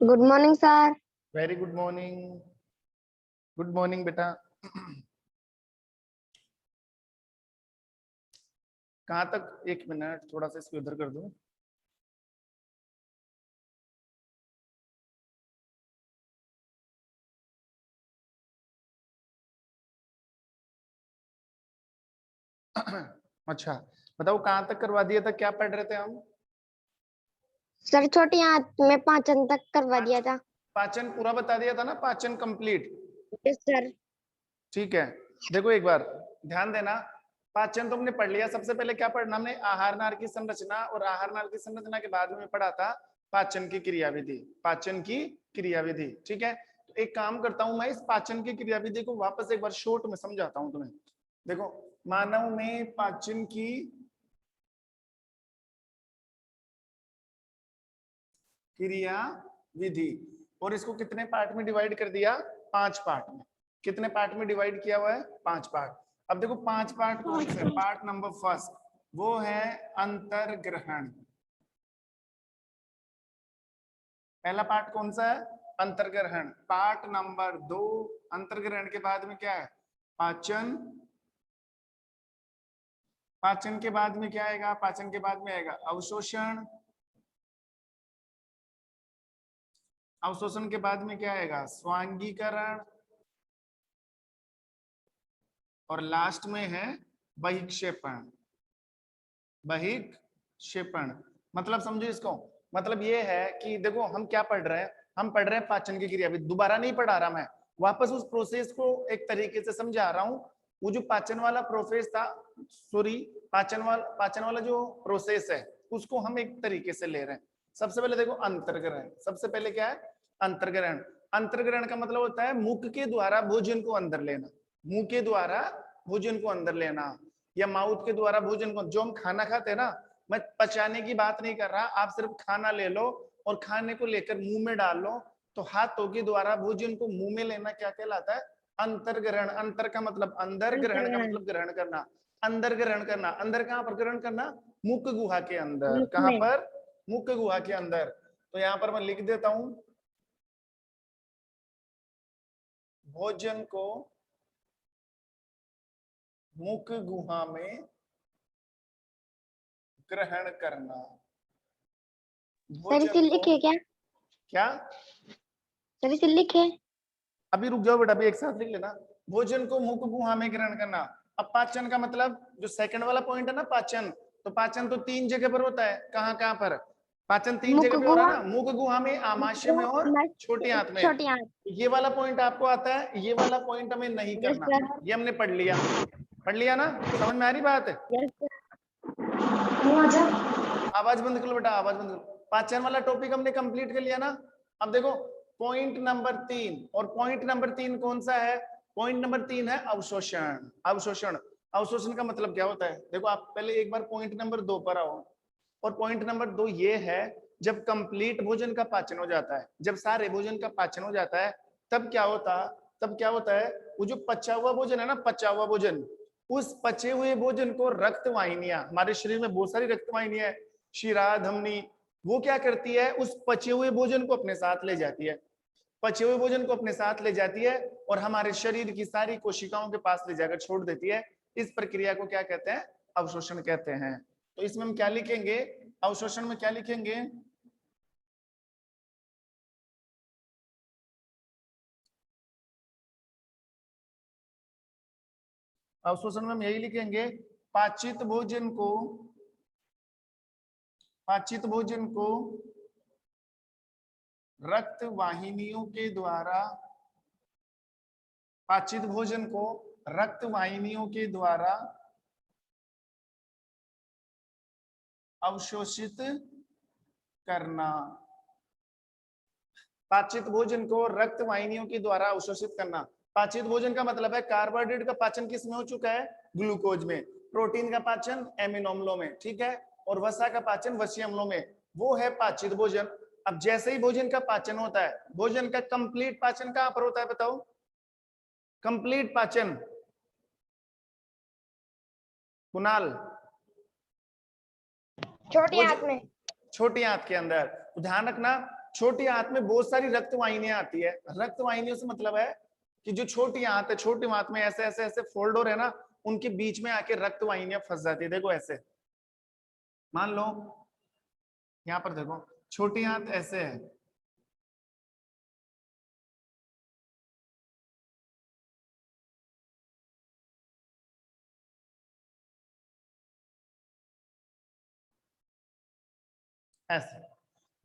Good morning sir. Very good morning. Good morning बेटा। कहाँ तक? एक मिनट, थोड़ा सा इसको उधर कर दूं। अच्छा, बताओ कहाँ तक करवा दिया था? क्या पढ़ रहे थे हम? सर छोटी हाथ में पाचन तक करवा दिया था। पाचन पूरा बता दिया था ना, पाचन कंप्लीट। Yes sir. ठीक है, देखो एक बार ध्यान देना। पाचन तो हमने पढ़ लिया। सबसे पहले क्या पढ़ना हमने? आहार नाल की संरचना, और आहार नाल की संरचना के बाद में पढ़ा था पाचन की क्रियाविधि। पाचन की क्रियाविधि, ठीक है। तो एक काम करता हूं, मैं इस पाचन की क्रियाविधि को वापस एक बार शॉर्ट में समझाता हूं तुम्हें। देखो, मानव में पाचन की क्रियाविधि, और इसको कितने पार्ट में डिवाइड कर दिया? 5 पार्ट में। कितने पार्ट में डिवाइड किया हुआ है? 5 पार्ट। अब देखो 5 पार्ट कौन से? पार्ट नंबर फर्स्ट वो है अंतर्ग्रहण। पहला पार्ट कौन सा है? अंतर्ग्रहण। पार्ट नंबर 2, अंतर्ग्रहण के बाद में क्या है? पाचन। पाचन के बाद में क्या आएगा? पाचन के बाद में आएगा अवशोषण। अवशोषण के बाद में क्या आएगा? स्वांगीकरण। और लास्ट में है बहिक्षेपण। बहिक्षेपण मतलब समझो इसको। मतलब ये है कि देखो हम क्या पढ़ रहे हैं? हम पढ़ रहे हैं पाचन की क्रियाविधि। दोबारा नहीं पढ़ा रहा मैं, वापस उस प्रोसेस को एक तरीके से समझा रहा हूँ। वो जो पाचन वाला प्रोसेस था, सॉरी, पाचन वाला जो प्रोसेस है उसको हम एक तरीके से ले रहे हैं। सबसे पहले देखो अंतर्ग्रहण। सबसे पहले क्या है? अंतर्ग्रहण। अंतर्ग्रहण का मतलब होता है मुख के द्वारा भोजन को अंदर लेना। मुंह के द्वारा भोजन को अंदर लेना, या माउथ के द्वारा भोजन को। जो हम खाना खाते हैं ना, मैं पचाने की बात नहीं कर रहा, आप सिर्फ खाना ले लो और खाने को लेकर मुंह में डाल लो, तो हाथों के द्वारा भोजन को मुंह में लेना क्या कहलाता है? अंतर्ग्रहण। अंतर का मतलब अंदर, ग्रहण का मतलब ग्रहण करना। अंदर ग्रहण करना। अंदर कहां पर ग्रहण करना? मुख गुहा के अंदर। कहां पर? मुख गुहा के अंदर। तो यहां पर मैं लिख देता हूं, भोजन को मुख गुहा में ग्रहण करना। सर इसे लिखे क्या? क्या? सर इसे लिखे। अभी रुक जाओ बेटा, अभी एक साथ लिख लेना। भोजन को मुख गुहा में ग्रहण करना। अब पाचन का मतलब जो सेकंड वाला पॉइंट है ना, पाचन, तो पाचन तो 3 जगह पर होता है। कहाँ कहाँ पर? पाचन 3 मुख जगह पे हो रहा गुहा, है ना, मुख गुहा में, आमाशय में और छोटी आंत में। छोटी हाथ। ये वाला पॉइंट आपको आता है, ये वाला पॉइंट हमें नहीं यस करना। सर। ये हमने पढ़ लिया। पढ़ लिया ना? समझ में आ रही बात है? Yes sir. आवाज बंद कर लो बेटा, आवाज बंद करो। पाचन वाला टॉपिक हमने कंप्लीट कर लिया ना। अब देखो पॉइंट नंबर 3, और पॉइंट नंबर 3 कौन सा है? पॉइंट नंबर 3 है अवशोषण। अवशोषण। अवशोषण का मतलब क्या होता है? देखो आप पहले एक बार पॉइंट नंबर 2 पर आओ। और पॉइंट नंबर 2 ये है, जब कंप्लीट भोजन का पाचन हो जाता है, जब सारे भोजन का पाचन हो जाता है, तब क्या होता? तब क्या होता है? वो जो पचा हुआ भोजन है ना, पचा हुआ भोजन, उस पचे हुए भोजन को रक्त वाहिनियां, हमारे शरीर में बहुत सारी रक्त वाहिनियां है, शिरा, धमनी, वो क्या करती है? उस पचे हुए भोजन को अपने साथ ले जाती है। पचे हुए भोजन को अपने साथ ले जाती है और हमारे शरीर की सारी कोशिकाओं के पास ले जाकर छोड़ देती है। इस प्रक्रिया को क्या कहते हैं? अवशोषण कहते हैं। तो इसमें हम क्या लिखेंगे? अवशोषण में क्या लिखेंगे? अवशोषण में हम यही लिखेंगे, पाचित भोजन को, पाचित भोजन को रक्त वाहिनियों के द्वारा, पाचित भोजन को रक्त वाहिनियों के द्वारा अवशोषित करना। पाचित भोजन को रक्त वाहिनियों के द्वारा अवशोषित करना। पाचित भोजन का मतलब है कार्बोहाइड्रेट का पाचन किस में हो चुका है? ग्लूकोज में। प्रोटीन का पाचन एमिनो अम्लों में, ठीक है। और वसा का पाचन वसीय अम्लों में, वो है पाचित भोजन। अब जैसे ही भोजन का पाचन होता है, भोजन का कंप्लीट पाचन कहां पर होता है बताओ? कंप्लीट पाचन कुणाल? छोटी हाथ में। छोटी आंत के अंदर। तो ध्यान रखना, छोटी आंत में बहुत सारी रक्त वाहिनियां आती है। रक्त वाहिनियों से मतलब है कि जो छोटी आंत है, छोटी आंत में ऐसे ऐसे ऐसे फोल्ड हो रहे हैं ना, उनके बीच में आके रक्त वाहिनियां फंस जाती है। देखो ऐसे, मान लो यहाँ पर देखो, छोटी आंत ऐसे है, ऐसे,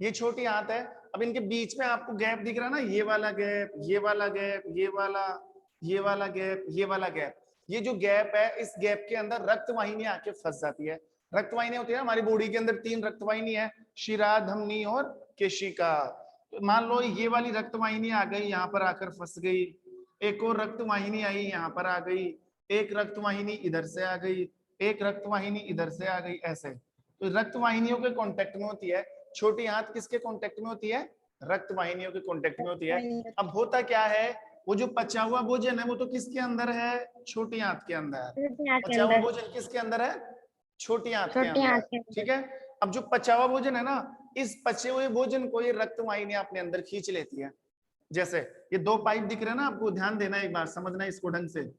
ये छोटी आंत है। अब इनके बीच में आपको गैप दिख रहा है ना, ये वाला गैप, ये वाला गैप, ये वाला, ये वाला गैप, ये वाला गैप, ये जो गैप है, इस गैप के अंदर रक्त वाहिनी आके फंस जाती है। रक्त वाहिनी होती है ना, हमारी बॉडी के अंदर 3 रक्त वाहिनी है, शिरा, धमनी और केशिका। तो मान लो ये वाली रक्त वाहिनी आ गई, यहाँ पर आकर फंस गई, एक और रक्त वाहिनी आई, यहाँ पर आ गई, एक रक्त वाहिनी इधर से आ गई, एक रक्त वाहिनी इधर से आ गई, ऐसे। तो रक्त वाहिनियों के कांटेक्ट में होती है। छोटी आंत किसके कांटेक्ट में होती है? रक्त वाहिनियों के कांटेक्ट में होती है। अब होता क्या है, वो जो पचा हुआ भोजन है वो तो किसके अंदर है? छोटी आंत के अंदर। पचा हुआ भोजन किसके अंदर है? छोटी आंत के अंदर। ठीक है, अब जो पचा हुआ भोजन है ना, इस पचे हुए भोजन को ये रक्त वाहिनियां अपने अंदर खींच लेती है। जैसे ये 2 पाइप दिख रहे हैं ना आपको, ध्यान देना, एक बार समझना इसको ढंग से।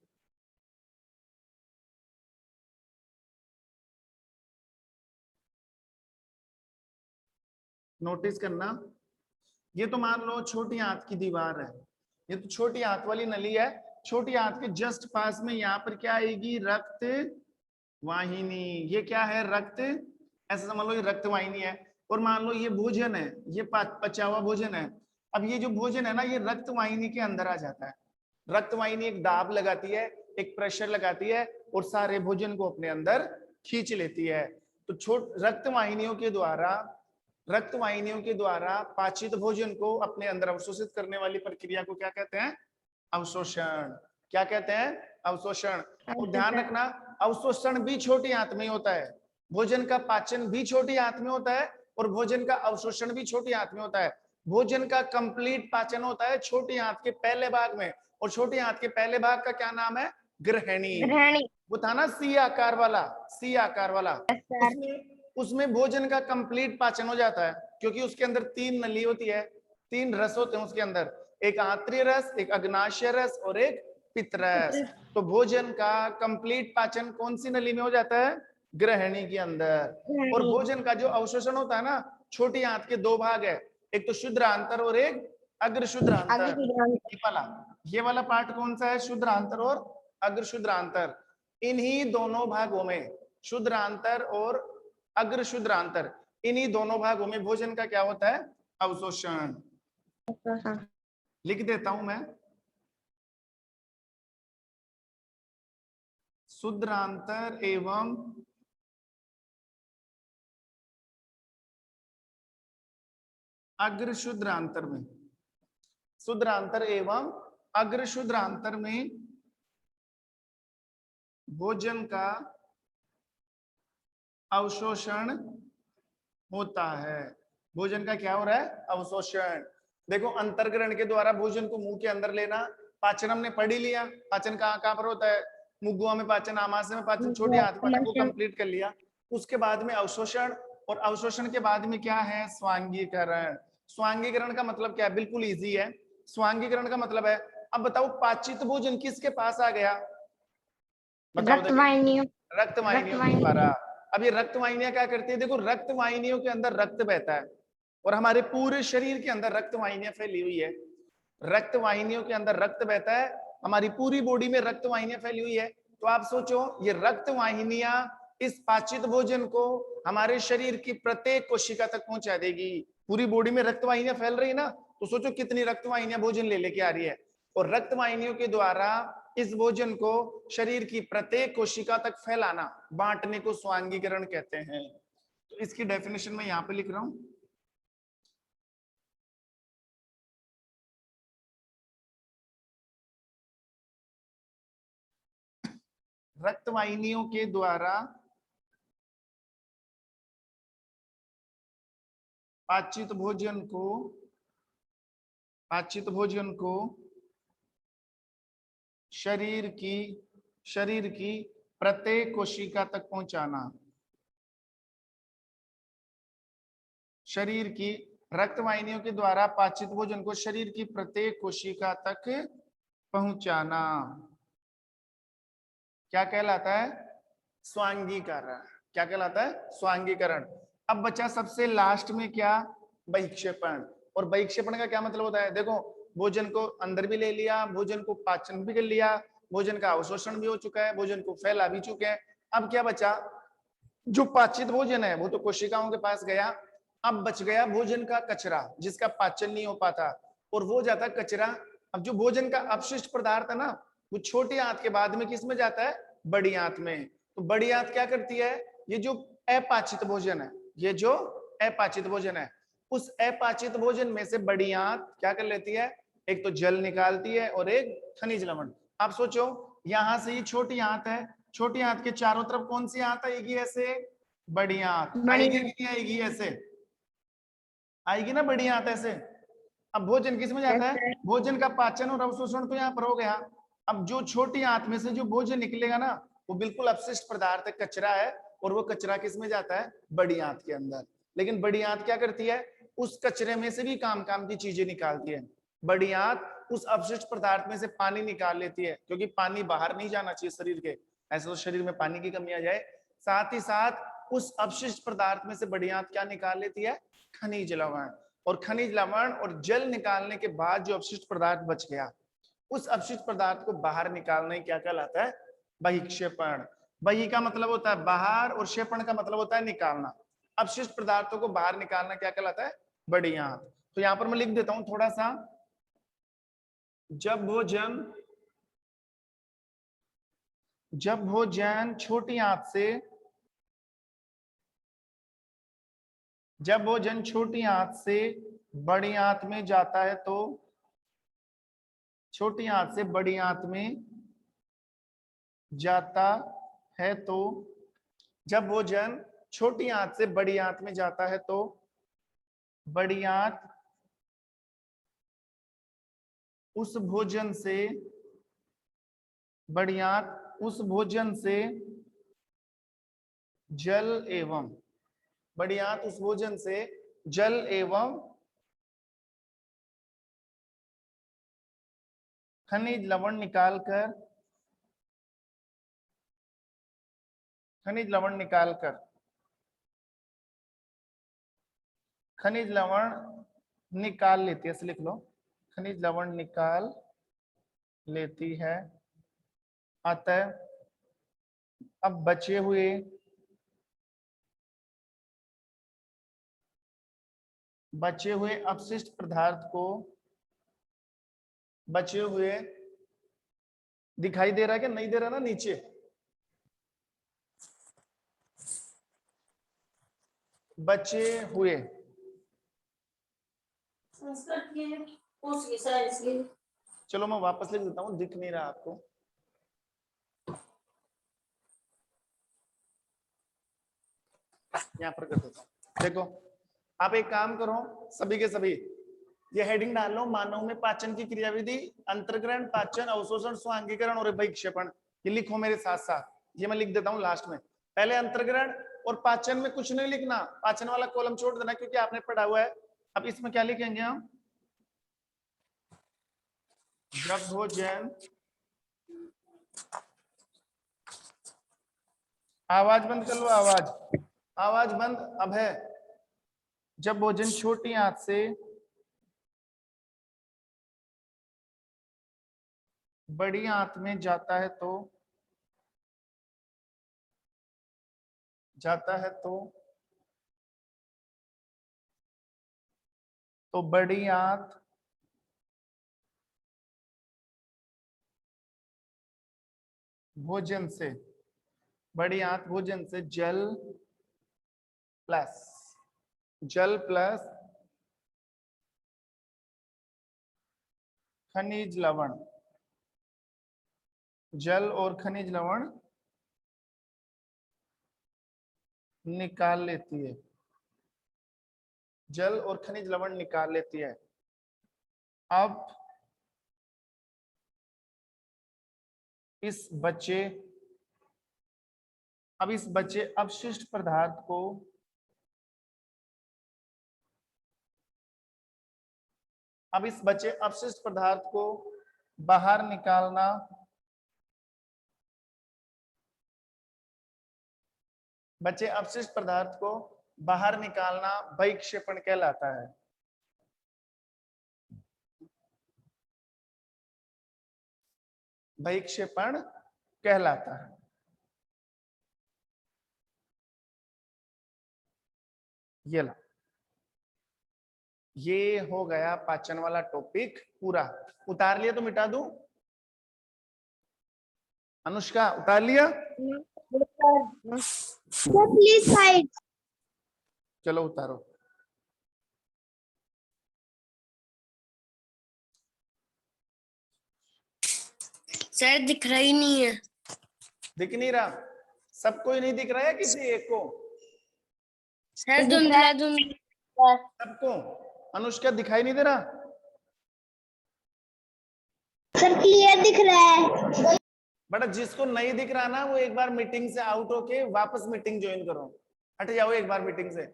नोटिस करना, ये तो मान लो छोटी आंत की दीवार है, ये तो छोटी आंत वाली नली है। छोटी आंत के जस्ट पास में यहाँ पर क्या आएगी? रक्त वाहिनी। ये क्या है? रक्त, ऐसे समझ लो ये रक्त वाहिनी है। और मान लो ये भोजन है, ये पचा हुआ भोजन है। अब ये जो भोजन है ना, ये रक्त वाहिनी के अंदर आ जाता है। रक्त वाहिनी एक दाब लगाती है, एक प्रेशर लगाती है, और सारे भोजन को अपने अंदर खींच लेती है। तो रक्त वाहिनियों के द्वारा, रक्त वाहिनियों के द्वारा पाचित भोजन को अपने अंदर अवशोषित करने वाली प्रक्रिया को क्या कहते हैं? अवशोषण। क्या कहते हैं? अवशोषण। और ध्यान रखना, अवशोषण भी छोटी आंत में होता है, भोजन का पाचन भी छोटी आंत में होता है, और भोजन का अवशोषण भी छोटी आंत में होता है। भोजन का कंप्लीट पाचन होता है छोटी आंत के पहले भाग में, और छोटी आंत के पहले भाग का क्या नाम है? ग्रहणी। वो था ना सी आकार वाला, सी आकार वाला, उसमें भोजन का कंप्लीट पाचन हो जाता है, क्योंकि उसके अंदर 3 नली होती है, 3 रस होते हैं उसके अंदर, एक आंतरिक रस, एक अग्नाशय रस और एक पित्त रस। तो भोजन का कंप्लीट पाचन कौन सी नली में हो जाता है? ग्रहणी के अंदर। और भोजन का जो अवशोषण होता है ना, छोटी आंत के 2 भाग है, एक तो शुद्रांतर और एक अग्रशुद्रांतर। ये वाला पार्ट कौन सा है? शुद्रांतर और अग्रशुद्रांतर। इन्हीं दोनों भागों में, शुद्रांतर और अग्रशुद्रांतर, इन्हीं दोनों भागों में भोजन का क्या होता है? अवशोषण। लिख देता हूं मैं, शुद्रांतर एवं अग्रशुद्रांतर में, शुद्रांतर एवं अग्रशुद्रांतर में भोजन का अवशोषण होता है। भोजन का क्या हो रहा है? अवशोषण। देखो, अंतर्ग्रहण के द्वारा भोजन को मुंह के अंदर लेना, पाचन हमने पढ़ ही लिया। पाचन कहाँ पर होता है? मुगुआ में पाचन, आमाशय में पाचन, छोटी आंत पाचन को कंप्लीट कर लिया। उसके बाद में अवशोषण, और अवशोषण के बाद में क्या है? स्वांगीकरण। स्वांगीकरण का मतलब क्या है? बिल्कुल इजी है। स्वांगीकरण का मतलब है, अब बताओ पाचित भोजन किसके पास आ गया? बताओ। रक्त वाहिनियों के द्वारा। अब ये रक्त वाहिनियां क्या करती है? देखो, रक्त वाहिनियों के अंदर रक्त बहता है, और हमारे पूरे शरीर के अंदर रक्त वाहिनियां फैली हुई है। रक्त वाहिनियों के अंदर रक्त बहता है, हमारी पूरी बॉडी में रक्त वाहिनियां फैली हुई है। तो आप सोचो, ये रक्त वाहिनियां इस पाचित भोजन को हमारे शरीर की प्रत्येक कोशिका तक पहुंचा देगी। पूरी बॉडी में रक्त वाहिनियां फैल रही ना, तो सोचो कितनी रक्त वाहिनियां भोजन ले लेके आ रही है। और रक्त वाहिनियों के द्वारा इस भोजन को शरीर की प्रत्येक कोशिका तक फैलाना, बांटने को स्वांगीकरण कहते हैं। तो इसकी डेफिनेशन मैं यहाँ पे लिख रहा हूं। रक्त वाहिनियों के द्वारा पाचित भोजन को शरीर की प्रत्येक कोशिका तक पहुंचाना, शरीर की रक्त वाहिनियों के द्वारा पाचित भोजन को शरीर की प्रत्येक कोशिका तक पहुंचाना क्या कहलाता है? स्वांगीकरण। क्या कहलाता है? स्वांगीकरण। अब बचा सबसे लास्ट में क्या? बहिक्षेपण। और बहिक्षेपण का क्या मतलब होता है? देखो, भोजन को अंदर भी ले लिया, भोजन को पाचन भी कर लिया, भोजन का अवशोषण भी हो चुका है, भोजन को फैला भी चुके हैं। अब क्या बचा? जो पाचित भोजन है वो तो कोशिकाओं के पास गया, अब बच गया भोजन का कचरा जिसका पाचन नहीं हो पाता, और वो जाता कचरा। अब जो भोजन का अपशिष्ट पदार्थ है ना, वो छोटी आंत के बाद में किस में जाता है? बड़ी आंत में। तो बड़ी आंत क्या करती है? ये जो अपाचित भोजन है, ये जो अपाचित भोजन है, उस अपाचित भोजन में से बड़ी आंत क्या कर लेती है? एक तो जल निकालती है और एक खनिज लवण। आप सोचो, यहां से ये छोटी आंत है, छोटी आंत के चारों तरफ कौन सी आंत आएगी? ऐसे बड़ी आंत आएगी कि नहीं आएगी? ऐसे आएगी ना बड़ी आंत ऐसे। अब भोजन किस में जाता है? भोजन का पाचन और अवशोषण तो यहाँ पर हो गया। अब जो छोटी आंत में से जो भोजन निकलेगा ना, वो बिल्कुल अपशिष्ट पदार्थ है, कचरा है, और वो कचरा किस में जाता है? बड़ी आंत के अंदर। लेकिन बड़ी आंत क्या करती है? उस कचरे में से भी काम काम की चीजें निकालती है। बड़ी आंत उस अपशिष्ट पदार्थ में से पानी निकाल लेती है, क्योंकि पानी बाहर नहीं जाना चाहिए शरीर के, ऐसे तो शरीर में पानी की कमी आ जाए। साथ ही साथ उस अपशिष्ट पदार्थ में से बड़ी आंत क्या निकाल लेती है? खनिज लवण। और खनिज लवण और जल निकालने के बाद जो अपशिष्ट पदार्थ बच गया, उस अपशिष्ट पदार्थ को बाहर निकालना ही क्या कहलाता है? बहिक्षेपण। बहि का मतलब होता है बाहर, और क्षेपण का मतलब होता है निकालना। अपशिष्ट पदार्थों को बाहर निकालना क्या कहलाता है? बड़ी आंत। तो यहां पर मैं लिख देता हूं थोड़ा सा। जब भोजन छोटी आंत से, जब भोजन छोटी आंत से बड़ी आंत में जाता है तो, छोटी आंत से बड़ी आंत में जाता है तो, जब भोजन छोटी आंत से बड़ी आंत में जाता है तो बड़ी आंत उस भोजन से, बड़ी आंत उस भोजन से जल एवं, बड़ी आंत उस भोजन से जल एवं खनिज लवण निकालकर, खनिज लवण निकालकर, खनिज लवण निकाल लेती है, ऐसे लिख लो, खनिज लवण निकाल लेती है। अतः अब बचे हुए अपशिष्ट पदार्थ को, बचे हुए, दिखाई दे रहा है कि नहीं दे रहा ना नीचे? बचे हुए, चलो मैं वापस लिख देता हूं, दिख नहीं रहा आपको। यहाँ पर कर देता हूं। देखो, आप एक काम करो, सभी के सभी ये हेडिंग डाल लो, मानव में पाचन की क्रियाविधि, अंतर्ग्रहण, पाचन, अवशोषण, स्वांगीकरण और बहिक्षेपण। ये लिखो मेरे साथ साथ, ये मैं लिख देता हूं लास्ट में। पहले अंतर्ग्रहण और पाचन में कुछ नहीं लिखना, पाचन वाला कॉलम छोड़ देना क्योंकि आपने पढ़ा हुआ है। अब इसमें क्या लिखेंगे हम? जब भोजन, आवाज बंद कर लो, आवाज बंद अब है। जब भोजन छोटी आंत से बड़ी आंत में जाता है तो, बड़ी आंत भोजन से, बड़ी आंत भोजन से जल प्लस खनिज लवण, जल और खनिज लवण निकाल लेती है, जल और खनिज लवण निकाल लेती है। अब इस बचे अपशिष्ट पदार्थ को अब इस बचे अपशिष्ट पदार्थ को बाहर निकालना बचे अपशिष्ट पदार्थ को बाहर निकालना बहिक्षेपण कहलाता है। बहिक्षेपण कहलाता है। ये ला, ये हो गया पाचन वाला टॉपिक पूरा। उतार लिया तो मिटा दूं? अनुष्का उतार लिया? Please side. चलो उतारो। सर दिख रहा ही नहीं है। दिख नहीं रहा? सबको ही नहीं दिख रहा है, किसी एक को? सर धुंधला धुंधला। सबको? अनुष्का दिखाई नहीं दे रहा? सर क्लियर दिख रहा है। बट जिसको नहीं दिख रहा ना, वो एक बार मीटिंग से आउट होके वापस मीटिंग ज्वाइन करो। हट जाओ एक बार मीटिंग से,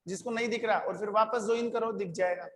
जिसको नहीं दिख रहा, और फिर वापस ज्वाइन करो, दिख जाएगा।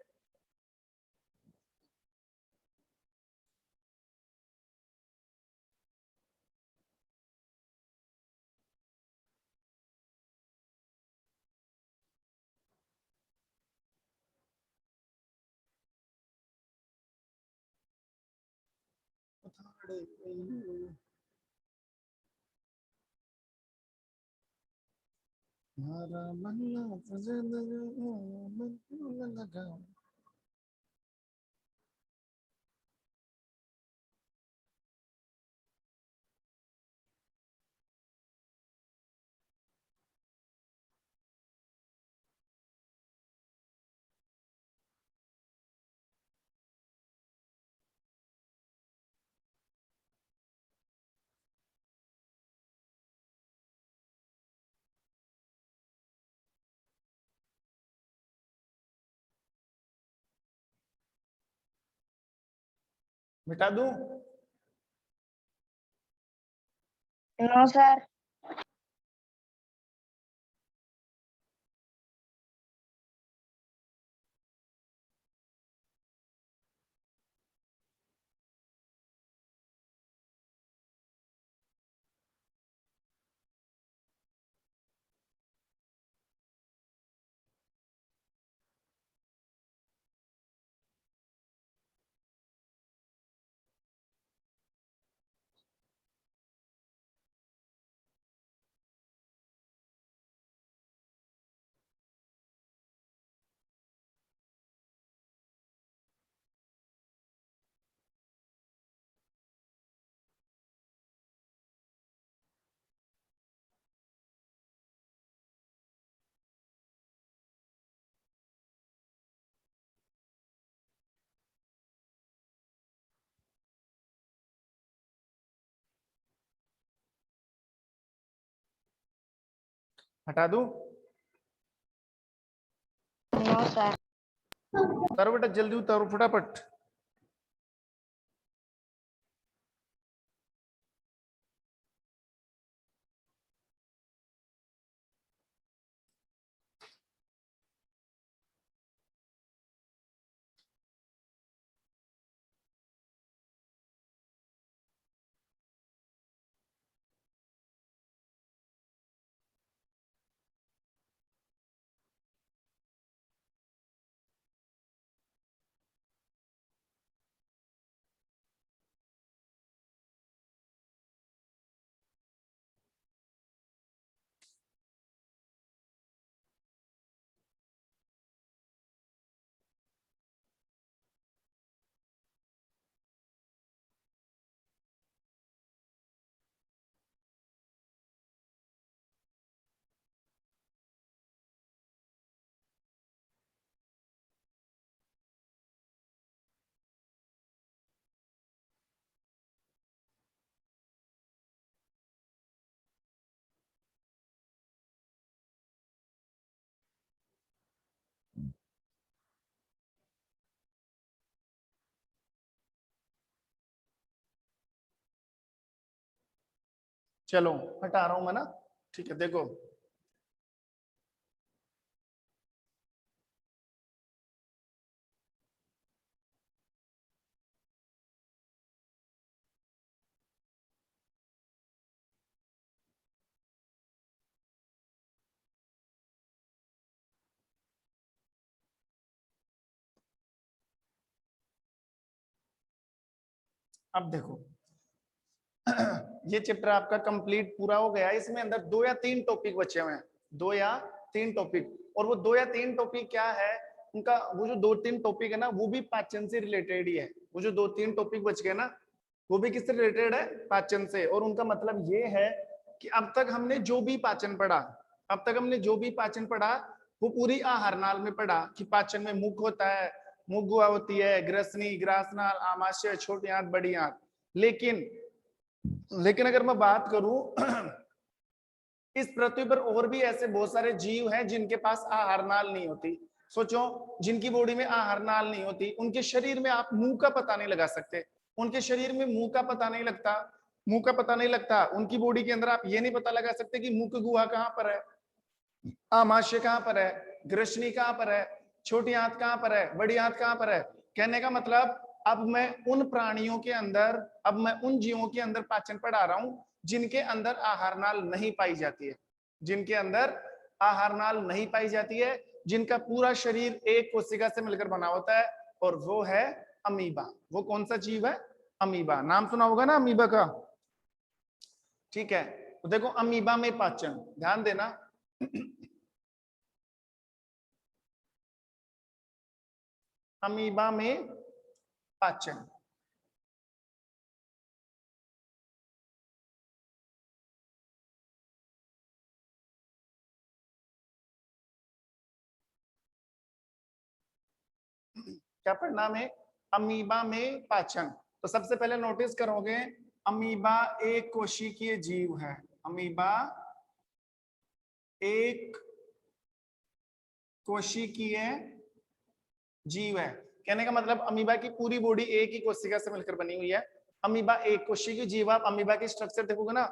मिटा दूं? No sir. हटा दूं? No sir. उतारो बेटा, जल्दी उतारो फटाफट। चलो हटा रहा हूं मैं ना, ठीक है। देखो, अब देखो ये चैप्टर आपका कंप्लीट पूरा हो गया। इसमें अंदर 2 या 3 टॉपिक बचे हुए हैं, 2 या 3 टॉपिक। और वो 2 या 3 टॉपिक क्या है उनका, वो जो 2-3 टॉपिक है ना वो भी पाचन से रिलेटेड ही है। वो जो 2-3 टॉपिक बच गए ना वो भी किससे रिलेटेड है, पाचन से। और उनका मतलब ये है कि अब तक हमने जो भी पाचन पढ़ा, अब तक हमने जो भी पाचन पढ़ा वो पूरी आहार नाल में पढ़ा कि पाचन में मुख होता है, मुख गुहा होती है, ग्रसनी, ग्रासनाल, आमाशय, छोटी आंत, बड़ी आंत। लेकिन अगर मैं बात करूं इस पृथ्वी पर और भी ऐसे बहुत सारे जीव हैं जिनके पास आहार नाल नहीं होती। सोचो, जिनकी बॉडी में आहार नाल नहीं होती, उनके शरीर में आप मुंह का पता नहीं लगा सकते। उनके शरीर में मुंह का पता नहीं लगता, मुंह का पता नहीं लगता। उनकी बॉडी के अंदर आप ये नहीं पता लगा सकते कि मुख गुहा कहां पर है, आमाशय कहां पर है, ग्रसनी कहां पर है, छोटी आंत कहां पर है, बड़ी आंत कहां पर है। कहने का मतलब अब मैं उन प्राणियों के अंदर, अब मैं उन जीवों के अंदर पाचन पढ़ा रहा हूं जिनके अंदर आहार नाल नहीं पाई जाती है, जिनके अंदर आहार नाल नहीं पाई जाती है, जिनका पूरा शरीर एक कोशिका से मिलकर बना होता है, और वो है अमीबा। वो कौन सा जीव है, अमीबा। नाम सुना होगा ना अमीबा का, ठीक है। तो देखो अमीबा में पाचन, ध्यान देना अमीबा में पाचन। क्या परिणाम है, अमीबा में पाचन। तो सबसे पहले नोटिस करोगे अमीबा एक कोशिकीय जीव है। अमीबा एक कोशिकीय जीव है। कहने का मतलब अमीबा की पूरी बॉडी एक ही कोशिका से मिलकर बनी हुई है। अमीबा एक कोशिकीय जीव। आप अमीबा की स्ट्रक्चर देखोगे ना,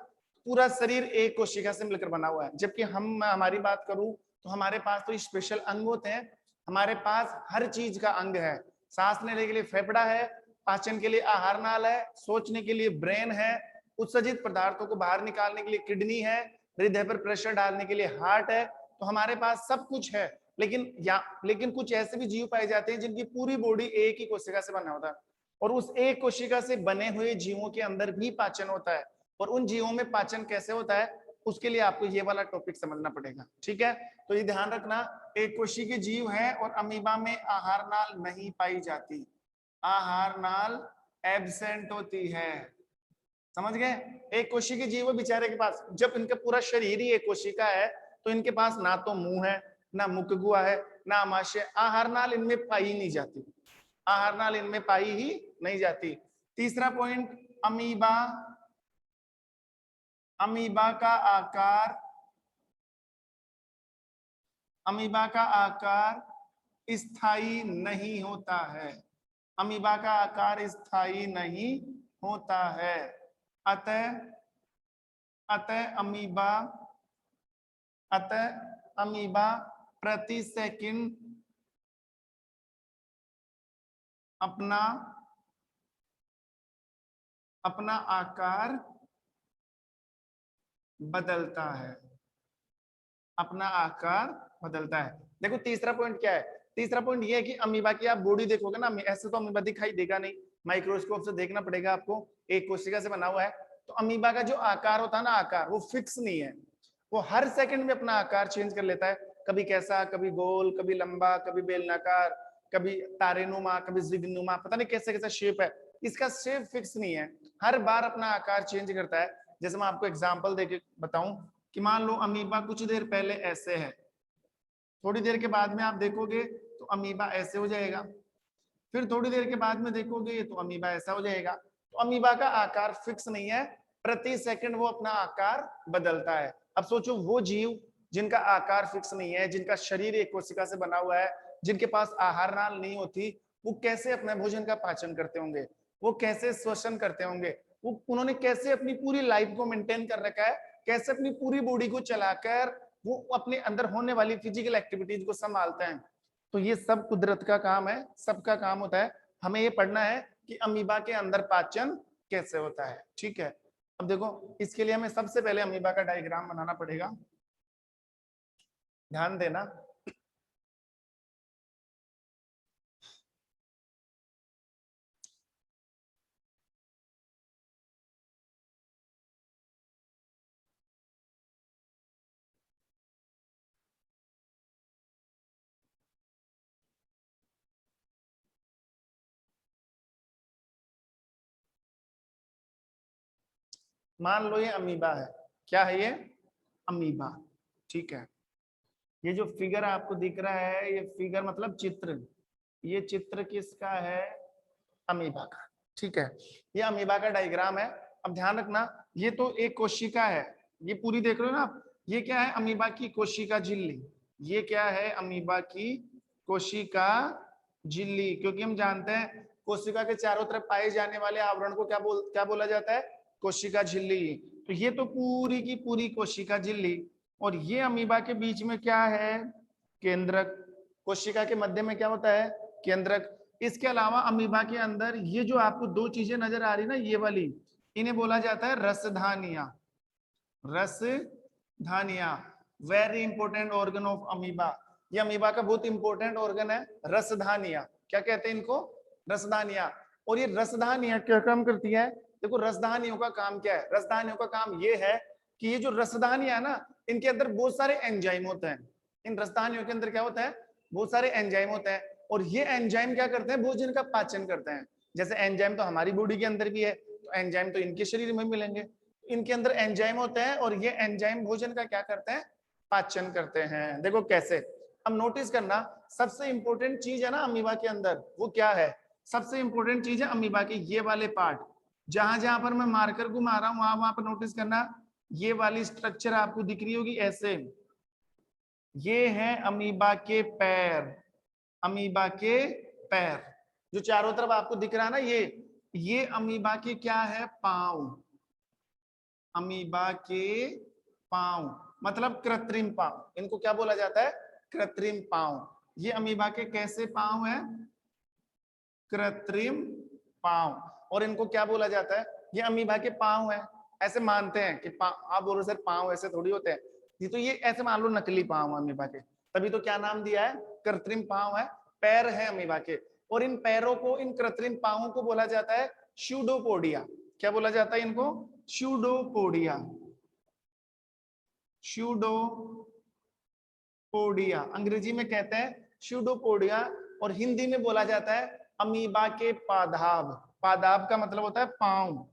पूरा शरीर एक कोशिका से मिलकर बना हुआ है। जबकि मैं हमारी बात करूं तो हमारे पास तो स्पेशल अंग होते हैं, हमारे पास हर चीज का अंग है। सांस लेने के लिए फेफड़ा है, पाचन के लिए आहार नाल है, सोचने के लिए ब्रेन है, उत्सर्जित पदार्थों को बाहर निकालने के लिए किडनी है, हृदय पर प्रेशर डालने के लिए हार्ट है। तो हमारे पास सब कुछ है। लेकिन कुछ ऐसे भी जीव पाए जाते हैं जिनकी पूरी बॉडी एक ही कोशिका से बना होता है, और उस एक कोशिका से बने हुए जीवों के अंदर भी पाचन होता है। और उन जीवों में पाचन कैसे होता है उसके लिए आपको ये वाला टॉपिक समझना पड़ेगा, ठीक है। तो ये ध्यान रखना, एक कोशिकीय जीव है और अमीबा में आहार नाल नहीं पाई जाती, आहार नाल एब्सेंट होती है। समझ गए, एक कोशिकीय जीव बेचारे के पास, जब इनका पूरा शरीर ही एक कोशिका है तो इनके पास ना तो मुंह है, ना मुख गुहा है, ना आमाशय, आहार नाल इनमें पाई नहीं जाती, आहार नाल इनमें पाई ही नहीं जाती। तीसरा पॉइंट, अमीबा, अमीबा का आकार, अमीबा का आकार स्थायी नहीं होता है, अमीबा का आकार स्थायी नहीं होता है। अतः अतः अमीबा अतः अमीबा प्रति सेकंड अपना अपना आकार बदलता है, अपना आकार बदलता है। देखो तीसरा पॉइंट क्या है, तीसरा पॉइंट ये है कि अमीबा की आप बॉडी देखोगे ना, ऐसे तो अमीबा दिखाई देगा नहीं, माइक्रोस्कोप से देखना पड़ेगा आपको, एक कोशिका से बना हुआ है। तो अमीबा का जो आकार होता है ना, आकार वो फिक्स नहीं है, वो हर सेकंड में अपना आकार चेंज कर लेता है। कभी कैसा, कभी गोल, कभी लंबा, कभी बेलनाकार, कभी तारेनुमा, कभी जिगनुमा, पता नहीं कैसे कैसा शेप है। इसका शेप फिक्स नहीं है, हर बार अपना आकार चेंज करता है। जैसे मैं आपको एग्जांपल देके बताऊं कि मान लो अमीबा कुछ देर पहले ऐसे है, थोड़ी देर के बाद में आप देखोगे तो अमीबा ऐसे हो जाएगा, फिर थोड़ी देर के बाद में देखोगे तो अमीबा ऐसा हो जाएगा। तो अमीबा का आकार फिक्स नहीं है, प्रति सेकंड वो अपना आकार बदलता है। अब सोचो वो जीव जिनका आकार फिक्स नहीं है, जिनका शरीर एक कोशिका से बना हुआ है, जिनके पास आहार नाल नहीं होती, वो कैसे अपने भोजन का पाचन करते होंगे, वो कैसे श्वसन करते होंगे, वो उन्होंने कैसे अपनी पूरी लाइफ को मेंटेन कर रखा है, कैसे अपनी पूरी बॉडी को चलाकर वो अपने अंदर होने वाली फिजिकल एक्टिविटीज को संभालते हैं। तो ये सब कुदरत का काम है, सबका काम होता है। हमें ये पढ़ना है कि अमीबा के अंदर पाचन कैसे होता है, ठीक है। अब देखो इसके लिए हमें सबसे पहले अमीबा का डायग्राम बनाना पड़ेगा, ध्यान देना। मान लो ये अमीबा है, क्या है ये? अमीबा, ठीक है। ये जो फिगर आपको दिख रहा है, ये फिगर मतलब चित्र, ये चित्र किसका है? अमीबा का, ठीक है। ये अमीबा का डायग्राम है। अब ध्यान रखना, ये तो एक कोशिका है, ये पूरी देख रहे हो ना आप, ये क्या है? अमीबा की कोशिका झिल्ली। ये क्या है? अमीबा की कोशिका झिल्ली। क्योंकि हम जानते हैं कोशिका के चारों तरफ पाए जाने वाले आवरण को क्या बोला जाता है? कोशिका झिल्ली। तो ये तो पूरी की पूरी कोशिका झिल्ली, और ये अमीबा के बीच में क्या है? केंद्रक। कोशिका के मध्य में क्या होता है? केंद्रक। इसके अलावा अमीबा के अंदर ये जो आपको दो चीजें नजर आ रही ना, ये वाली, इन्हें बोला जाता है रसधानियां। रसधानियां, very important organ of amoeba. ये अमीबा का बहुत इंपॉर्टेंट ऑर्गन है, रसधानियां। क्या कहते हैं इनको? रसधानियां। और ये रसधानियां क्या काम करती है? देखो रसधानियों का काम क्या है? रसधानियों का काम ये है कि ये जो रसधानियां ना, इनके अंदर बहुत सारे एंजाइम होते हैं। इन रसधानियों के अंदर क्या होता है? बहुत सारे एंजाइम होते हैं, और ये एंजाइम क्या करते हैं? भोजन का पाचन करते हैं। जैसे एंजाइम तो हमारी बॉडी के अंदर भी है, तो एंजाइम तो इनके शरीर में मिलेंगे। इनके अंदर एंजाइम होते हैं, और ये एंजाइम भोजन का क्या करते हैं? पाचन करते हैं। देखो कैसे, अब नोटिस करना, सबसे इंपॉर्टेंट चीज है ना अमीबा के अंदर, वो क्या है? सबसे इंपॉर्टेंट चीज है अमीबा के ये वाले पार्ट। जहां जहां पर मैं मार्कर घुमा रहा हूं, वहां वहां पर नोटिस करना, ये वाली स्ट्रक्चर आपको दिख रही होगी ऐसे। ये है अमीबा के पैर। अमीबा के पैर जो चारों तरफ आपको दिख रहा है ना, ये अमीबा के क्या है? पांव। अमीबा के पांव, मतलब कृत्रिम पांव। इनको क्या बोला जाता है? कृत्रिम पांव। ये अमीबा के कैसे पांव है? कृत्रिम पांव। और इनको क्या बोला जाता है? ये अमीबा के पांव है। ऐसे मानते हैं कि आप बोलो सर पांव ऐसे थोड़ी होते हैं, ये तो ये ऐसे मान लो नकली पांव अमीबा के, तभी तो क्या नाम दिया है? कृत्रिम पांव है, पैर है अमीबा के। और इन पैरों को, इन कृत्रिम पांवों को बोला जाता है स्यूडोपोडिया। क्या बोला जाता है इनको? स्यूडोपोडिया। स्यूडोपोडिया अंग्रेजी में कहते हैं स्यूडोपोडिया, और हिंदी में बोला जाता है अमीबा के पादाब। पादाब का मतलब होता है पांव।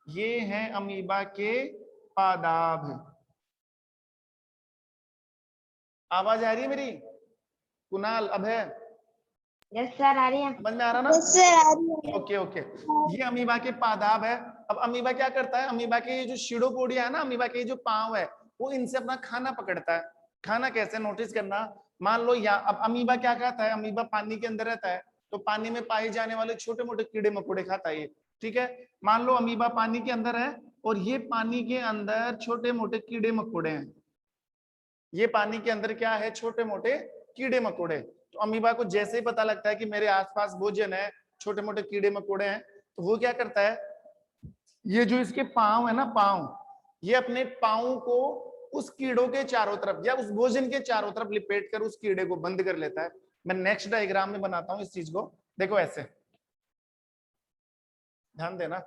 ये है अमीबा के पादाब। आवाज आ रही है मेरी? कुणाल, अभय, यस सर, आ रही है। समझ में आ रहा ना? यस सर, आ रही है। Okay okay. ये अमीबा के पादाब है। अब अमीबा क्या करता है? अमीबा के ये जो स्यूडोपोडिया है ना, अमीबा के जो पांव है, वो इनसे अपना खाना पकड़ता है। खाना कैसे? नोटिस करना, मान लो या अब अमीबा क्या खाता है? अमीबा पानी के अंदर रहता है, तो पानी में पाए जाने वाले छोटे मोटे कीड़े मकोड़े खाता है ये, ठीक है। मान लो अमीबा पानी के अंदर है, और ये पानी के अंदर छोटे मोटे कीड़े मकोड़े हैं। ये पानी के अंदर क्या है? छोटे मोटे कीड़े मकोड़े। तो अमीबा को जैसे ही पता लगता है कि मेरे आसपास भोजन है, छोटे मोटे कीड़े मकोड़े हैं, तो वो क्या करता है? ये जो इसके पांव है ना, पांव, ये अपने पांव को उस कीड़ों के चारों तरफ या उस भोजन के चारों तरफ लिपेट कर उस कीड़े को बंद कर लेता है। मैं नेक्स्ट डायग्राम में बनाता हूं इस चीज को, देखो ऐसे, ध्यान देना।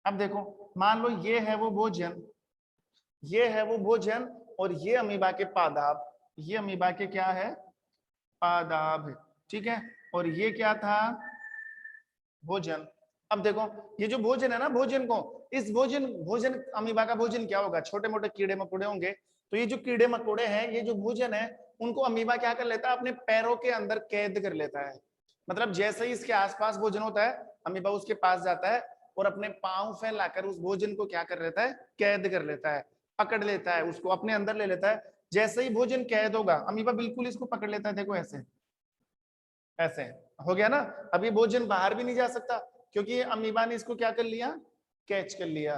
अब देखो, मान लो ये है वो भोजन, ये है वो भोजन, और ये अमीबा के पादाब। ये अमीबा के क्या है? पादाब, ठीक है। और ये क्या था? भोजन। अब देखो, ये जो भोजन है ना, भोजन को, इस भोजन भोजन अमीबा का भोजन क्या होगा? छोटे मोटे कीड़े मकोड़े होंगे। तो ये जो कीड़े मकोड़े हैं, ये जो भोजन है, उनको अमीबा क्या कर लेता है? अपने पैरों के अंदर कैद कर लेता है। मतलब जैसे ही इसके आसपास भोजन होता है, अमीबा उसके पास जाता है और अपने पांव फैलाकर उस भोजन को क्या कर लेता है? कैद कर लेता है, पकड़ लेता है, उसको अपने अंदर ले लेता है। जैसे ही भोजन कैद होगा, अमीबा बिल्कुल इसको पकड़ लेता है। देखो ऐसे, ऐसे हो गया ना। अब ये भोजन बाहर भी नहीं जा सकता, क्योंकि ये अमीबा ने इसको क्या कर लिया? कैच कर लिया।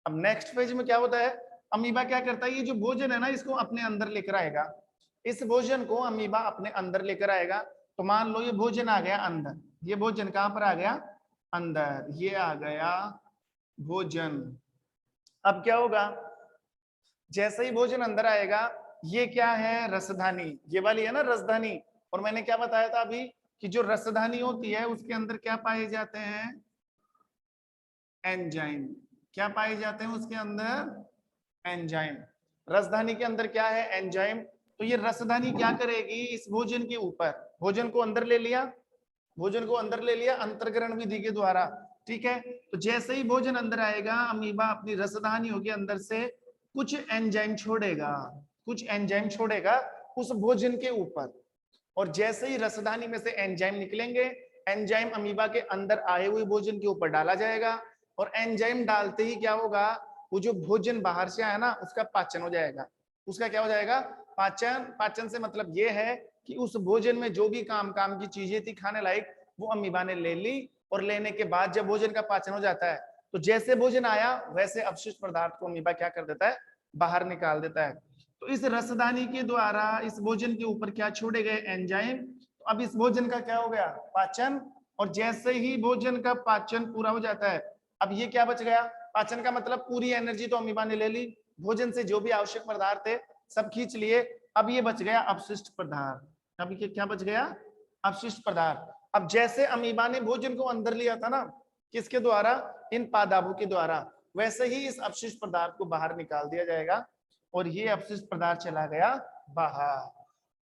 अब नेक्स्ट फेज में क्या होता है? अमीबा क्या करता है? ये जो भोजन है ना, इसको अपने अंदर लेकर आएगा। इस भोजन को अमीबा अपने अंदर लेकर आएगा। तो मान लो ये भोजन आ गया अंदर, ये भोजन कहां पर आ गया? अंदर। ये आ गया भोजन। अब क्या होगा? जैसे ही भोजन अंदर आएगा, ये क्या है, रसधानी, ये वाली है ना रसधानी। और मैंने क्या बताया था अभी कि जो रसधानी होती है उसके अंदर क्या पाए जाते हैं, एंजाइम। क्या पाए जाते हैं उसके अंदर, एंजाइम। रसधानी के अंदर क्या है, एंजाइम। तो ये रसधानी क्या करेगी, इस भोजन के ऊपर, भोजन को अंदर ले लिया, भोजन को अंदर ले लिया अंतर्ग्रहण विधि के द्वारा, ठीक है। तो जैसे ही भोजन अंदर आएगा, अमीबा अपनी रसधानियों के अंदर से कुछ एंजाइम छोड़ेगा, कुछ एंजाइम छोड़ेगा उस भोजन के ऊपर। और जैसे ही रसधानी में से एंजाइम निकलेंगे, एंजाइम अमीबा के अंदर आए हुए भोजन के ऊपर डाला जाएगा। और एंजाइम डालते ही क्या होगा, वो जो भोजन बाहर से आया ना उसका पाचन हो जाएगा। उसका क्या हो जाएगा, पाचन। पाचन से मतलब ये है कि उस भोजन में जो भी काम की चीजें थी खाने लायक, वो अमीबा ने ले ली। और लेने के बाद जब भोजन का पाचन हो जाता है, तो जैसे भोजन आया वैसे अपशिष्ट पदार्थ को अमीबा क्या कर देता है, बाहर निकाल देता है। तो इस रसदानी के द्वारा इस भोजन के ऊपर क्या छोड़े गए, एंजाइम। तो अब इस भोजन का क्या हो गया, पाचन। और जैसे ही भोजन का पाचन पूरा हो जाता है, अब ये क्या बच गया, पाचन का मतलब पूरी एनर्जी तो अमीबा ने ले ली, भोजन से जो भी आवश्यक पदार्थ थे सब खींच लिए। अब ये बच गया अपशिष्ट पदार्थ। अब ये क्या बच गया, अपशिष्ट पदार्थ। अब जैसे अमीबा ने भोजन को अंदर लिया था ना, किसके द्वारा, इन पादाबों के द्वारा, वैसे ही इस अपशिष्ट पदार्थ को बाहर निकाल दिया जाएगा। और ये अपशिष्ट पदार्थ चला गया बाहर।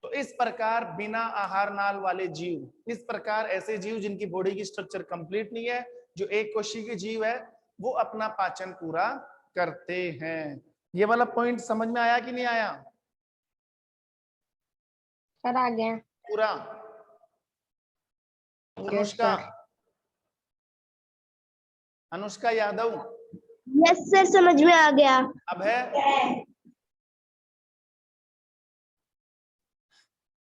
तो इस प्रकार बिना आहार नाल वाले जीव, इस प्रकार ऐसे जीव जिनकी बॉडी की स्ट्रक्चर कंप्लीट नहीं है, जो एक कोशिकीय जीव है, वो अपना पाचन पूरा करते हैं। ये वाला पॉइंट समझ में आया कि नहीं आया, सर आ गया। पूरा। अनुष्का, अनुष्का यादव, यस सर, समझ में आ गया। अब है,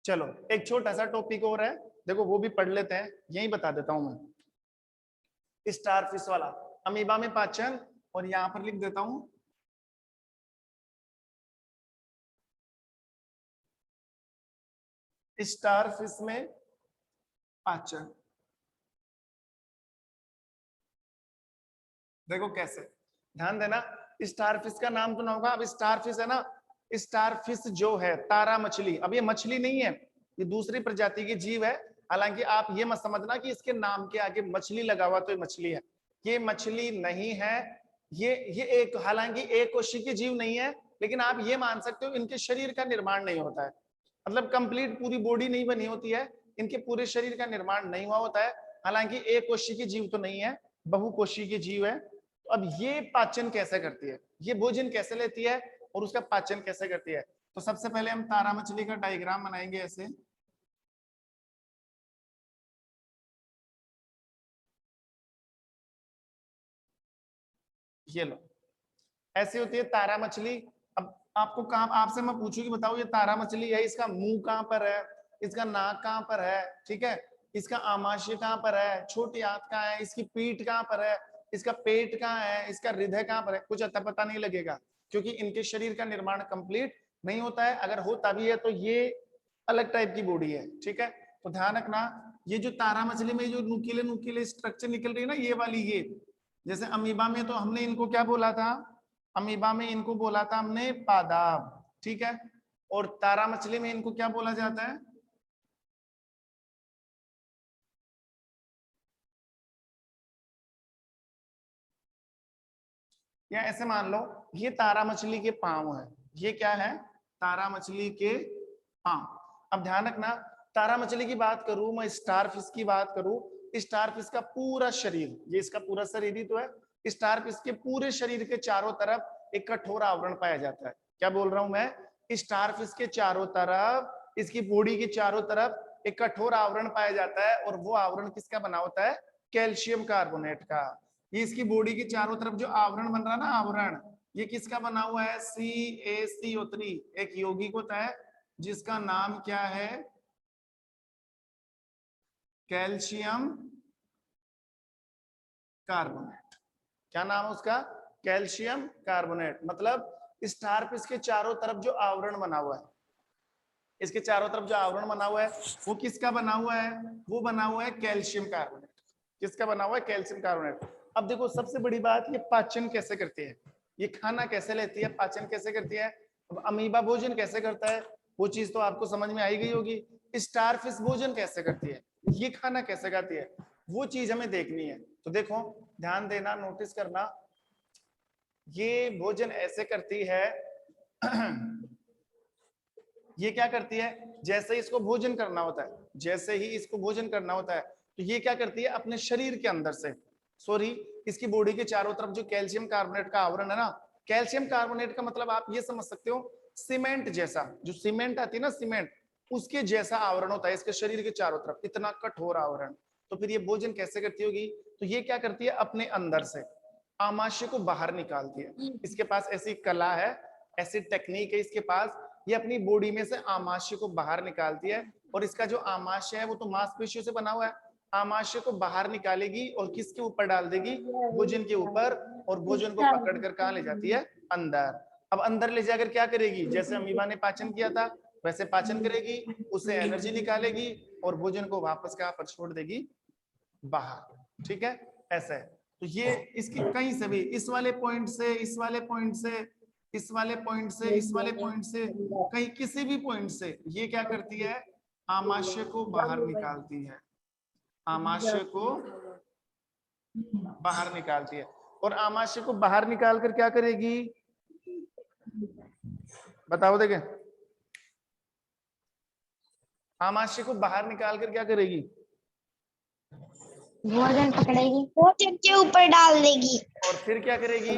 चलो एक छोटा सा टॉपिक और है, देखो वो भी पढ़ लेते हैं, यही बता देता हूं मैं। स्टारफिश वाला, अमीबा में पाचन, और यहां पर लिख देता हूं स्टारफिश में पाचन। देखो कैसे, ध्यान देना, स्टारफिश का नाम तो ना होगा। अब स्टारफिश है ना, स्टारफिश जो है तारा मछली, अब ये मछली नहीं है, ये दूसरी प्रजाति की जीव है। हालांकि आप ये मत समझना कि इसके नाम के आगे मछली लगा हुआ तो ये मछली है, ये मछली नहीं है। ये एक, हालांकि एक कोशिकीय जीव नहीं है, लेकिन आप ये मान सकते हो इनके शरीर का निर्माण नहीं होता है, मतलब कंप्लीट पूरी बॉडी नहीं बनी होती है, इनके पूरे शरीर का निर्माण नहीं हुआ होता है। हालांकि एक कोशिकीय जीव तो नहीं है, बहुकोशिकीय जीव है। तो अब ये पाचन कैसे करती है, ये भोजन कैसे लेती है और उसका पाचन कैसे करती है। तो सबसे पहले हम तारा मछली का डायग्राम बनाएंगे ऐसे। ये लो, ऐसी होती है तारा मछली। अब आपको काम, आपसे मैं पूछूं कि बताओ ये तारा मछली है, इसका मुंह कहां पर है, इसका नाक कहां पर है, ठीक है, इसका आमाशय कहां पर है, छोटी आंत कहां है, इसकी पीठ कहां पर है, इसका पेट कहां है, इसका हृदय कहां पर है, कुछ अता पता नहीं लगेगा, क्योंकि इनके शरीर का निर्माण कंप्लीट नहीं होता है। अगर होता भी है तो ये अलग टाइप की बॉडी है, ठीक है। तो ध्यान रखना, ये जो तारा मछली में जो नुकीले नुकीले स्ट्रक्चर निकल रही है ना, ये वाली, ये जैसे अमीबा में तो हमने इनको क्या बोला था, अमीबा में इनको बोला था हमने पादाब, ठीक है। और तारा मछली में इनको क्या बोला जाता है, या ऐसे मान लो ये तारा मछली के पांव है, ये क्या है, तारा मछली के पांव। अब ध्यान रखना, तारा मछली की बात करूं मैं, स्टारफिश की बात करूं, स्टारफिश का पूरा शरीर, ये इसका पूरा शरीर ही तो है, स्टारफिश के पूरे शरीर के चारों तरफ एक कठोर आवरण पाया जाता है। क्या बोल रहा हूं मैं, स्टारफिश के चारों तरफ, इसकी बॉडी के चारों तरफ एक कठोर आवरण पाया जाता है। और वो आवरण किसका बना होता है, कैल्शियम कार्बोनेट का। ये इसकी बॉडी के चारों तरफ जो आवरण बन रहा है ना, आवरण, ये किसका बना हुआ है, CaCO3, एक यौगिक होता है जिसका नाम क्या है, कैल्शियम कार्बोनेट। क्या नाम है उसका, कैल्शियम कार्बोनेट। मतलब स्टारफिश के चारों तरफ जो आवरण बना हुआ है, इसके चारों तरफ जो आवरण बना हुआ है वो किसका बना हुआ है, वो बना हुआ है कैल्शियम कार्बोनेट। किसका बना हुआ है, कैल्शियम कार्बोनेट। अब देखो सबसे बड़ी बात, ये पाचन कैसे करती है, ये खाना कैसे लेती है, पाचन कैसे करती है। अब अमीबा भोजन कैसे करता है वो चीज तो आपको समझ में आई गई होगी। स्टारफिश भोजन कैसे करती है, ये खाना कैसे खाती है, वो चीज हमें देखनी है। तो देखो ध्यान देना, नोटिस करना, ये भोजन ऐसे करती है ये क्या करती है, जैसे ही इसको भोजन करना होता है, जैसे ही इसको भोजन करना होता है तो ये क्या करती है अपने शरीर के अंदर से, सॉरी इसकी बॉडी के चारों तरफ जो कैल्शियम कार्बोनेट का आवरण है ना, कैल्शियम कार्बोनेट का मतलब आप ये समझ सकते हो सीमेंट जैसा, जो सीमेंट आती है ना सीमेंट, उसके जैसा आवरण होता है इसके शरीर के चारों तरफ, इतना कठोर आवरण। तो फिर ये भोजन कैसे करती होगी, तो ये क्या करती है अपने अंदर से आमाशय को बाहर निकालती है। इसके पास ऐसी कला है, ऐसी टेक्निक है इसके पास, ये अपनी बॉडी में से आमाशय को बाहर निकालती है। और इसका जो आमाशय है वो तो मांसपेशियों से बना हुआ है, आमाशय को बाहर निकालेगी और किसके ऊपर डाल देगी, भोजन के ऊपर, और भोजन को पकड़ कर कहाँ ले जाती है, अंदर। अब अंदर ले जाकर क्या करेगी, जैसे अमीबा ने पाचन किया था वैसे पाचन करेगी, उससे एनर्जी निकालेगी और भोजन को वापस कहाँ पर छोड़ देगी, बाहर। ठीक है, ऐसा है। तो ये इसकी कहीं से भी, इस वाले पॉइंट से, इस वाले पॉइंट से, इस वाले पॉइंट से, इस वाले पॉइंट से, कहीं किसी भी पॉइंट से ये क्या करती है, आमाशय को बाहर निकालती है, आमाशय को बाहर निकालती है। और आमाशय को बाहर निकाल कर क्या करेगी, बताओ देखें, आमाशय को बाहर निकाल कर क्या करेगी, भोजन पकड़ेगी, भोजन के ऊपर डाल देगी, और फिर क्या करेगी,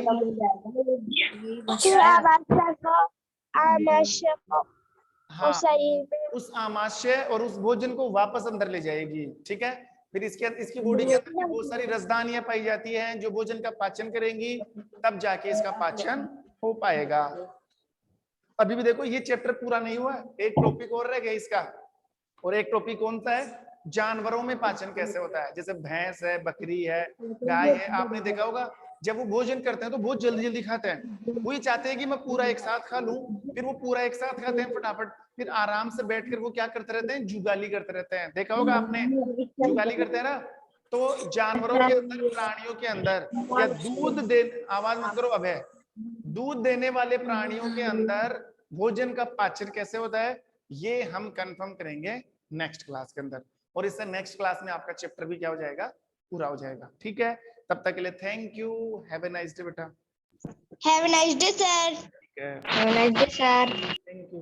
फिर आमाशय को हाँ शरीर में उस आमाशय और उस भोजन को वापस अंदर ले जाएगी। ठीक है, फिर इसकी बॉडी के अंदर बहुत सारी रसदानियां पाई जाती हैं जो भोजन का पाचन करेंगी, तब जाके इसका पाचन हो पाएगा। अभी भी देखो ये चैप्टर पूरा नहीं हुआ, एक टॉपिक और रह गया इसका, और एक टॉपिक कौन सा है, जानवरों में पाचन कैसे होता है। जैसे भैंस है, बकरी है, गाय है, आपने देखा होगा जब वो भोजन करते हैं तो बहुत जल्दी जल्दी खाते हैं, वो ये चाहते हैं कि मैं पूरा एक साथ खा लूं, फिर वो पूरा एक साथ खाते हैं फटाफट, फिर आराम से बैठकर वो क्या करते रहते हैं, जुगाली करते रहते हैं। देखा होगा आपने, जुगाली करते हैं ना। तो जानवरों के अंदर, प्राणियों के अंदर, या दूध दे, आवाज मत करो अभय, दूध देने वाले प्राणियों के अंदर भोजन का पाचन कैसे होता है, ये हम कंफर्म करेंगे नेक्स्ट क्लास के अंदर, और इससे नेक्स्ट क्लास में आपका चैप्टर भी क्या हो जाएगा, पूरा हो जाएगा। ठीक है, तब तक के लिए thank you, have a nice day बेटा। Have a nice day sir. ठीक है, सर। Thank you.